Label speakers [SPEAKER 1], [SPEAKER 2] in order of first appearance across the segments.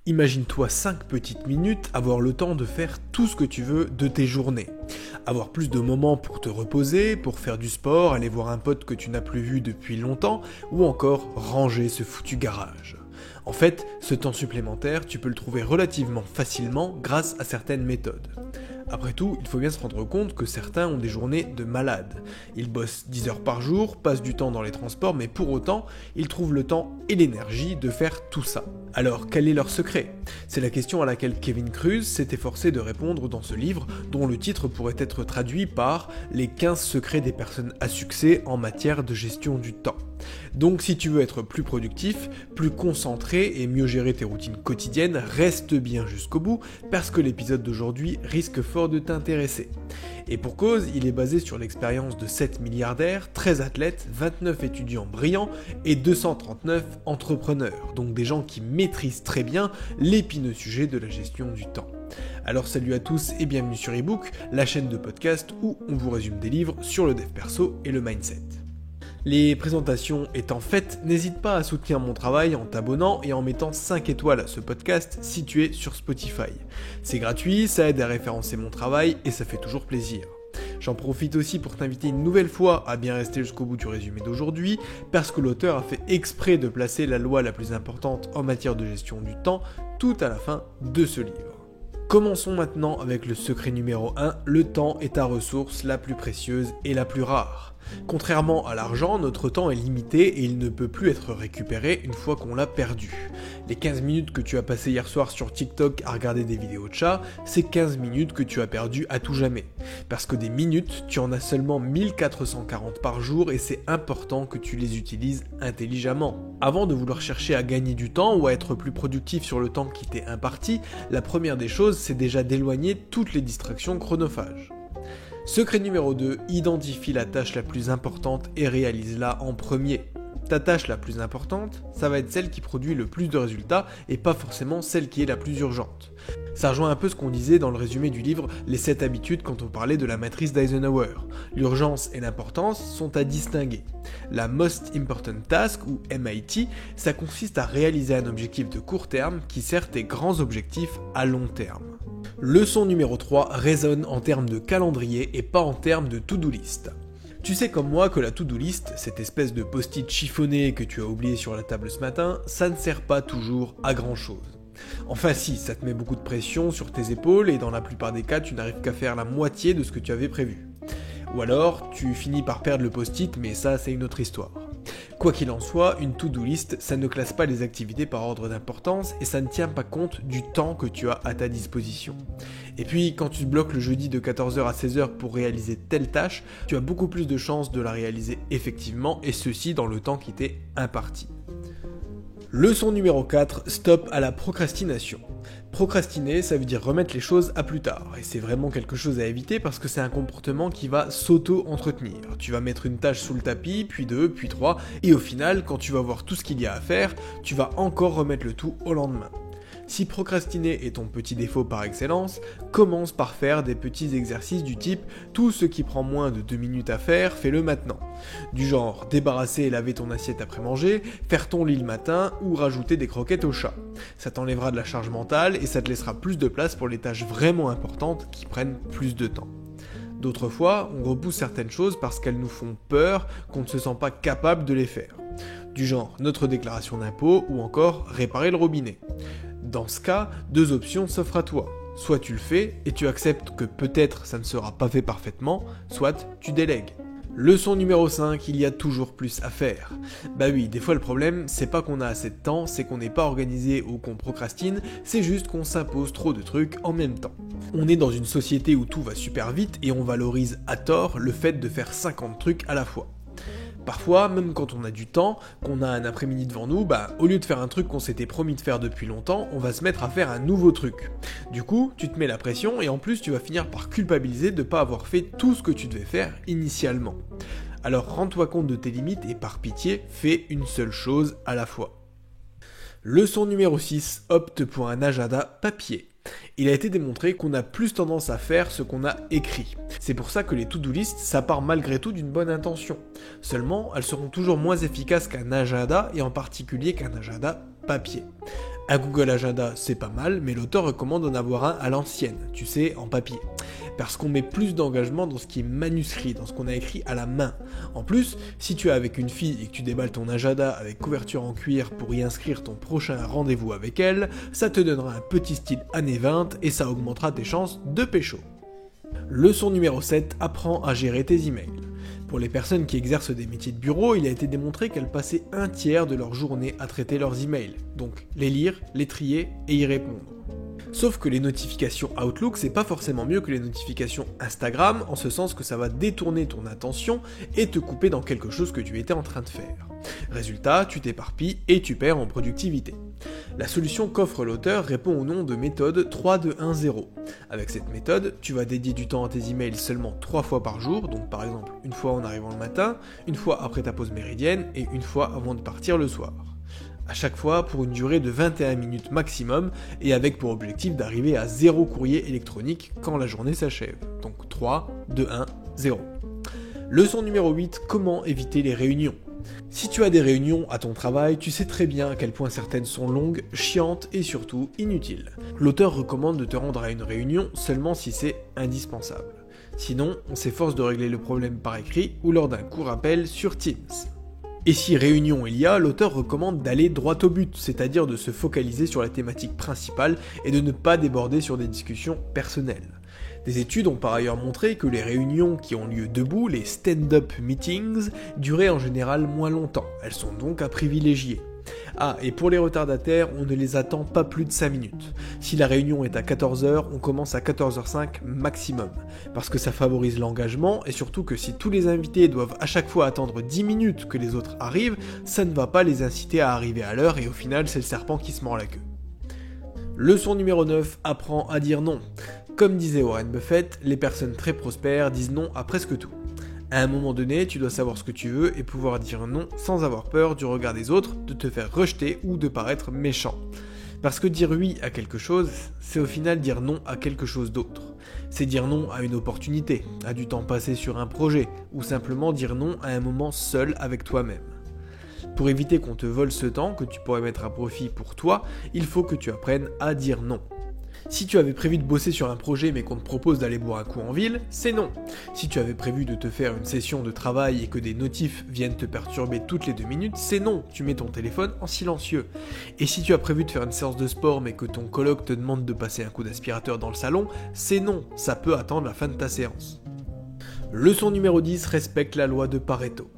[SPEAKER 1] Imagine-toi 5 petites minutes avoir le temps de faire tout ce que tu veux de tes journées. Avoir plus de moments pour te reposer, pour faire du sport, aller voir un pote que tu n'as plus vu depuis longtemps, ou encore ranger ce foutu garage. En fait, ce temps supplémentaire, tu peux le trouver relativement facilement grâce à certaines méthodes. Après tout, il faut bien se rendre compte que certains ont des journées de malades. Ils bossent 10 heures par jour, passent du temps dans les transports, mais pour autant, ils trouvent le temps et l'énergie de faire tout ça. Alors, quel est leur secret ? C'est la question à laquelle Kevin Kruse s'est efforcé de répondre dans ce livre, dont le titre pourrait être traduit par « Les 15 secrets des personnes à succès en matière de gestion du temps ». Donc si tu veux être plus productif, plus concentré et mieux gérer tes routines quotidiennes, reste bien jusqu'au bout parce que l'épisode d'aujourd'hui risque fort de t'intéresser. Et pour cause, il est basé sur l'expérience de 7 milliardaires, 13 athlètes, 29 étudiants brillants et 239 entrepreneurs, donc des gens qui maîtrisent très bien l'épineux sujet de la gestion du temps. Alors salut à tous et bienvenue sur eBook, la chaîne de podcast où on vous résume des livres sur le dev perso et le mindset. Les présentations étant faites, n'hésite pas à soutenir mon travail en t'abonnant et en mettant 5 étoiles à ce podcast si tu es sur Spotify. C'est gratuit, ça aide à référencer mon travail et ça fait toujours plaisir. J'en profite aussi pour t'inviter une nouvelle fois à bien rester jusqu'au bout du résumé d'aujourd'hui, parce que l'auteur a fait exprès de placer la loi la plus importante en matière de gestion du temps tout à la fin de ce livre. Commençons maintenant avec le secret numéro 1, le temps est ta ressource la plus précieuse et la plus rare. Contrairement à l'argent, notre temps est limité et il ne peut plus être récupéré une fois qu'on l'a perdu. Les 15 minutes que tu as passées hier soir sur TikTok à regarder des vidéos de chats, c'est 15 minutes que tu as perdues à tout jamais. Parce que des minutes, tu en as seulement 1440 par jour et c'est important que tu les utilises intelligemment. Avant de vouloir chercher à gagner du temps ou à être plus productif sur le temps qui t'est imparti, la première des choses, c'est déjà d'éloigner toutes les distractions chronophages. Secret numéro 2, identifie la tâche la plus importante et réalise-la en premier. Ta tâche la plus importante, ça va être celle qui produit le plus de résultats et pas forcément celle qui est la plus urgente. Ça rejoint un peu ce qu'on disait dans le résumé du livre Les 7 habitudes quand on parlait de la matrice d'Eisenhower. L'urgence et l'importance sont à distinguer. La Most Important Task, ou MIT, ça consiste à réaliser un objectif de court terme qui sert tes grands objectifs à long terme. Leçon numéro 3, raisonne en termes de calendrier et pas en termes de to-do list. Tu sais comme moi que la to-do list, cette espèce de post-it chiffonné que tu as oublié sur la table ce matin, ça ne sert pas toujours à grand chose. Enfin si, ça te met beaucoup de pression sur tes épaules et dans la plupart des cas, tu n'arrives qu'à faire la moitié de ce que tu avais prévu. Ou alors, tu finis par perdre le post-it, mais ça c'est une autre histoire. Quoi qu'il en soit, une to-do list, ça ne classe pas les activités par ordre d'importance et ça ne tient pas compte du temps que tu as à ta disposition. Et puis, quand tu te bloques le jeudi de 14h à 16h pour réaliser telle tâche, tu as beaucoup plus de chances de la réaliser effectivement et ceci dans le temps qui t'est imparti. Leçon numéro 4, stop à la procrastination. Procrastiner, ça veut dire remettre les choses à plus tard. Et c'est vraiment quelque chose à éviter parce que c'est un comportement qui va s'auto-entretenir. Tu vas mettre une tâche sous le tapis, puis 2, puis 3, et au final, quand tu vas voir tout ce qu'il y a à faire, tu vas encore remettre le tout au lendemain. Si procrastiner est ton petit défaut par excellence, commence par faire des petits exercices du type « tout ce qui prend moins de 2 minutes à faire, fais-le maintenant ». Du genre débarrasser et laver ton assiette après manger, faire ton lit le matin ou rajouter des croquettes au chat. Ça t'enlèvera de la charge mentale et ça te laissera plus de place pour les tâches vraiment importantes qui prennent plus de temps. D'autres fois, on repousse certaines choses parce qu'elles nous font peur, qu'on ne se sent pas capable de les faire. Du genre notre déclaration d'impôt ou encore réparer le robinet. Dans ce cas, 2 options s'offrent à toi. Soit tu le fais et tu acceptes que peut-être ça ne sera pas fait parfaitement, soit tu délègues. Leçon numéro 5, il y a toujours plus à faire. Bah oui, des fois le problème, c'est pas qu'on a assez de temps, c'est qu'on n'est pas organisé ou qu'on procrastine, c'est juste qu'on s'impose trop de trucs en même temps. On est dans une société où tout va super vite et on valorise à tort le fait de faire 50 trucs à la fois. Parfois, même quand on a du temps, qu'on a un après-midi devant nous, au lieu de faire un truc qu'on s'était promis de faire depuis longtemps, on va se mettre à faire un nouveau truc. Du coup, tu te mets la pression et en plus tu vas finir par culpabiliser de ne pas avoir fait tout ce que tu devais faire initialement. Alors rends-toi compte de tes limites et par pitié, fais une seule chose à la fois. Leçon numéro 6, opte pour un agenda papier. Il a été démontré qu'on a plus tendance à faire ce qu'on a écrit. C'est pour ça que les to-do list, ça part malgré tout d'une bonne intention. Seulement, elles seront toujours moins efficaces qu'un agenda et en particulier qu'un agenda papier. Un Google Agenda, c'est pas mal, mais l'auteur recommande d'en avoir un à l'ancienne, tu sais, en papier. Parce qu'on met plus d'engagement dans ce qui est manuscrit, dans ce qu'on a écrit à la main. En plus, si tu es avec une fille et que tu déballes ton agenda avec couverture en cuir pour y inscrire ton prochain rendez-vous avec elle, ça te donnera un petit style années 20 et ça augmentera tes chances de pécho. Leçon numéro 7, apprends à gérer tes emails. Pour les personnes qui exercent des métiers de bureau, il a été démontré qu'elles passaient un tiers de leur journée à traiter leurs emails, donc les lire, les trier et y répondre. Sauf que les notifications Outlook, c'est pas forcément mieux que les notifications Instagram, en ce sens que ça va détourner ton attention et te couper dans quelque chose que tu étais en train de faire. Résultat, tu t'éparpilles et tu perds en productivité. La solution qu'offre l'auteur répond au nom de méthode 3-2-1-0. Avec cette méthode, tu vas dédier du temps à tes emails seulement 3 fois par jour, donc par exemple une fois en arrivant le matin, une fois après ta pause méridienne et une fois avant de partir le soir. À chaque fois pour une durée de 21 minutes maximum et avec pour objectif d'arriver à 0 courrier électronique quand la journée s'achève. Donc 3, 2, 1, 0. Leçon numéro 8, comment éviter les réunions. Si tu as des réunions à ton travail, tu sais très bien à quel point certaines sont longues, chiantes et surtout inutiles. L'auteur recommande de te rendre à une réunion seulement si c'est indispensable. Sinon, on s'efforce de régler le problème par écrit ou lors d'un court appel sur Teams. Et si réunion il y a, l'auteur recommande d'aller droit au but, c'est-à-dire de se focaliser sur la thématique principale et de ne pas déborder sur des discussions personnelles. Des études ont par ailleurs montré que les réunions qui ont lieu debout, les stand-up meetings, duraient en général moins longtemps. Elles sont donc à privilégier. Ah, et pour les retardataires, on ne les attend pas plus de 5 minutes. Si la réunion est à 14h, on commence à 14h05 maximum. Parce que ça favorise l'engagement, et surtout que si tous les invités doivent à chaque fois attendre 10 minutes que les autres arrivent, ça ne va pas les inciter à arriver à l'heure, et au final, c'est le serpent qui se mord la queue. Leçon numéro 9, apprends à dire non. Comme disait Warren Buffett, les personnes très prospères disent non à presque tout. À un moment donné, tu dois savoir ce que tu veux et pouvoir dire non sans avoir peur du regard des autres, de te faire rejeter ou de paraître méchant. Parce que dire oui à quelque chose, c'est au final dire non à quelque chose d'autre. C'est dire non à une opportunité, à du temps passé sur un projet, ou simplement dire non à un moment seul avec toi-même. Pour éviter qu'on te vole ce temps que tu pourrais mettre à profit pour toi, il faut que tu apprennes à dire non. Si tu avais prévu de bosser sur un projet mais qu'on te propose d'aller boire un coup en ville, c'est non. Si tu avais prévu de te faire une session de travail et que des notifs viennent te perturber toutes les 2 minutes, c'est non. Tu mets ton téléphone en silencieux. Et si tu as prévu de faire une séance de sport mais que ton coloc te demande de passer un coup d'aspirateur dans le salon, c'est non. Ça peut attendre la fin de ta séance. Leçon numéro 10, respecte la loi de Pareto.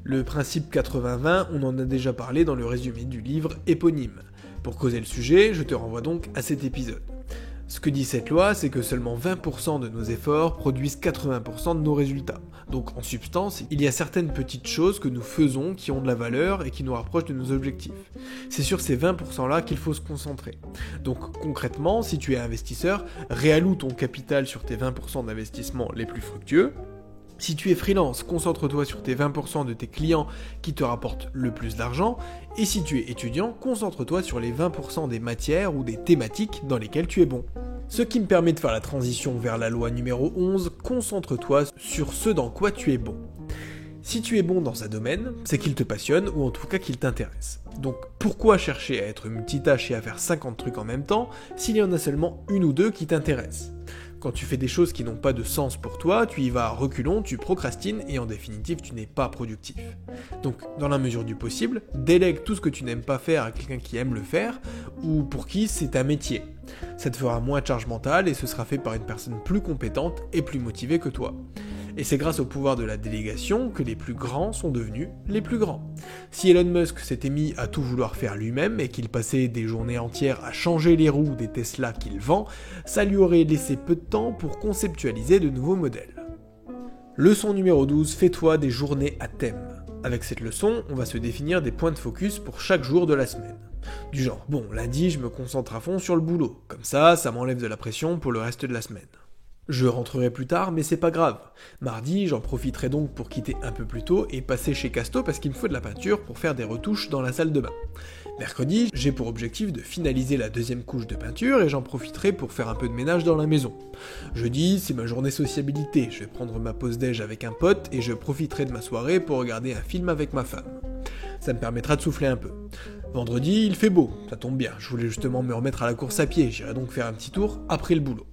[SPEAKER 1] Le principe 80-20, on en a déjà parlé dans le résumé du livre éponyme. Pour causer le sujet, je te renvoie donc à cet épisode. Ce que dit cette loi, c'est que seulement 20% de nos efforts produisent 80% de nos résultats. Donc en substance, il y a certaines petites choses que nous faisons qui ont de la valeur et qui nous rapprochent de nos objectifs. C'est sur ces 20% là qu'il faut se concentrer. Donc concrètement, si tu es investisseur, réalloue ton capital sur tes 20% d'investissements les plus fructueux. Si tu es freelance, concentre-toi sur tes 20% de tes clients qui te rapportent le plus d'argent. Et si tu es étudiant, concentre-toi sur les 20% des matières ou des thématiques dans lesquelles tu es bon. Ce qui me permet de faire la transition vers la loi numéro 11, concentre-toi sur ce dans quoi tu es bon. Si tu es bon dans un domaine, c'est qu'il te passionne ou en tout cas qu'il t'intéresse. Donc pourquoi chercher à être multitâche et à faire 50 trucs en même temps s'il y en a seulement une ou deux qui t'intéressent ? Quand tu fais des choses qui n'ont pas de sens pour toi, tu y vas à reculons, tu procrastines et en définitive tu n'es pas productif. Donc dans la mesure du possible, délègue tout ce que tu n'aimes pas faire à quelqu'un qui aime le faire ou pour qui c'est un métier. Ça te fera moins de charge mentale et ce sera fait par une personne plus compétente et plus motivée que toi. Et c'est grâce au pouvoir de la délégation que les plus grands sont devenus les plus grands. Si Elon Musk s'était mis à tout vouloir faire lui-même et qu'il passait des journées entières à changer les roues des Tesla qu'il vend, ça lui aurait laissé peu de temps pour conceptualiser de nouveaux modèles. Leçon numéro 12, fais-toi des journées à thème. Avec cette leçon, on va se définir des points de focus pour chaque jour de la semaine. Du genre, bon, lundi je me concentre à fond sur le boulot, comme ça m'enlève de la pression pour le reste de la semaine. Je rentrerai plus tard, mais c'est pas grave. Mardi, j'en profiterai donc pour quitter un peu plus tôt et passer chez Casto parce qu'il me faut de la peinture pour faire des retouches dans la salle de bain. Mercredi, j'ai pour objectif de finaliser la 2e couche de peinture et j'en profiterai pour faire un peu de ménage dans la maison. Jeudi, c'est ma journée sociabilité, je vais prendre ma pause déj avec un pote et je profiterai de ma soirée pour regarder un film avec ma femme. Ça me permettra de souffler un peu. Vendredi, il fait beau, ça tombe bien, je voulais justement me remettre à la course à pied, j'irai donc faire un petit tour après le boulot.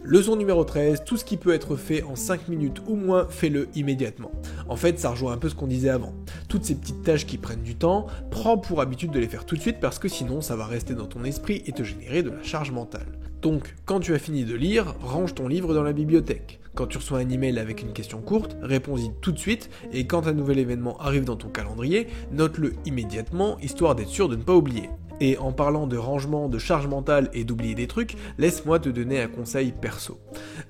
[SPEAKER 1] Leçon numéro 13, tout ce qui peut être fait en 5 minutes ou moins, fais-le immédiatement. En fait, ça rejoint un peu ce qu'on disait avant. Toutes ces petites tâches qui prennent du temps, prends pour habitude de les faire tout de suite parce que sinon ça va rester dans ton esprit et te générer de la charge mentale. Donc, quand tu as fini de lire, range ton livre dans la bibliothèque. Quand tu reçois un email avec une question courte, réponds-y tout de suite, et quand un nouvel événement arrive dans ton calendrier, note-le immédiatement, histoire d'être sûr de ne pas oublier. Et en parlant de rangement, de charge mentale et d'oublier des trucs, laisse-moi te donner un conseil perso.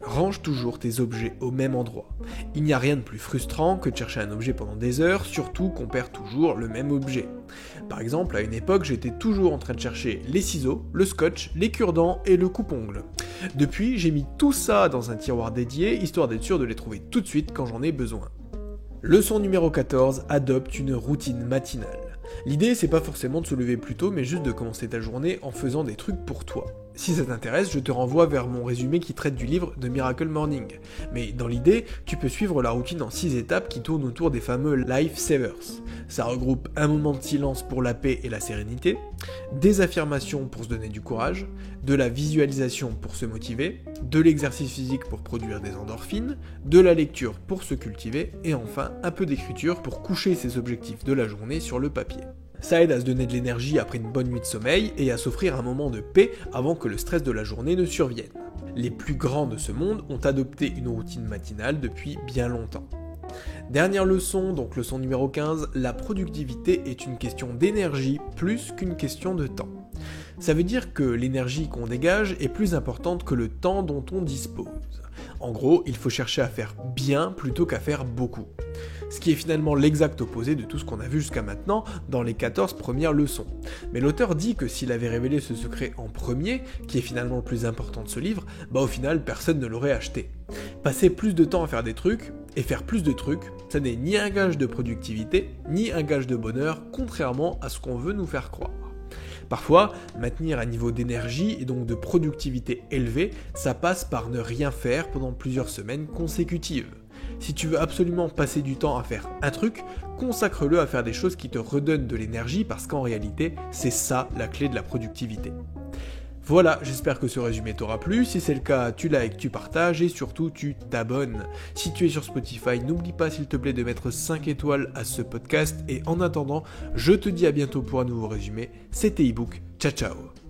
[SPEAKER 1] Range toujours tes objets au même endroit. Il n'y a rien de plus frustrant que de chercher un objet pendant des heures, surtout qu'on perd toujours le même objet. Par exemple, à une époque, j'étais toujours en train de chercher les ciseaux, le scotch, les cure-dents et le coupe-ongle. Depuis, j'ai mis tout ça dans un tiroir dédié, histoire d'être sûr de les trouver tout de suite quand j'en ai besoin. Leçon numéro 14, adopte une routine matinale. L'idée, c'est pas forcément de se lever plus tôt, mais juste de commencer ta journée en faisant des trucs pour toi. Si ça t'intéresse, je te renvoie vers mon résumé qui traite du livre The Miracle Morning. Mais dans l'idée, tu peux suivre la routine en 6 étapes qui tournent autour des fameux Life Savers. Ça regroupe un moment de silence pour la paix et la sérénité, des affirmations pour se donner du courage, de la visualisation pour se motiver, de l'exercice physique pour produire des endorphines, de la lecture pour se cultiver, et enfin un peu d'écriture pour coucher ses objectifs de la journée sur le papier. Ça aide à se donner de l'énergie après une bonne nuit de sommeil et à s'offrir un moment de paix avant que le stress de la journée ne survienne. Les plus grands de ce monde ont adopté une routine matinale depuis bien longtemps. Dernière leçon, donc leçon numéro 15, la productivité est une question d'énergie plus qu'une question de temps. Ça veut dire que l'énergie qu'on dégage est plus importante que le temps dont on dispose. En gros, il faut chercher à faire bien plutôt qu'à faire beaucoup. Ce qui est finalement l'exact opposé de tout ce qu'on a vu jusqu'à maintenant dans les 14 premières leçons. Mais l'auteur dit que s'il avait révélé ce secret en premier, qui est finalement le plus important de ce livre, au final personne ne l'aurait acheté. Passer plus de temps à faire des trucs, et faire plus de trucs, ça n'est ni un gage de productivité, ni un gage de bonheur, contrairement à ce qu'on veut nous faire croire. Parfois, maintenir un niveau d'énergie et donc de productivité élevé, ça passe par ne rien faire pendant plusieurs semaines consécutives. Si tu veux absolument passer du temps à faire un truc, consacre-le à faire des choses qui te redonnent de l'énergie parce qu'en réalité, c'est ça la clé de la productivité. Voilà, j'espère que ce résumé t'aura plu. Si c'est le cas, tu likes, tu partages et surtout tu t'abonnes. Si tu es sur Spotify, n'oublie pas s'il te plaît de mettre 5 étoiles à ce podcast. Et en attendant, je te dis à bientôt pour un nouveau résumé. C'était ebook. Ciao ciao.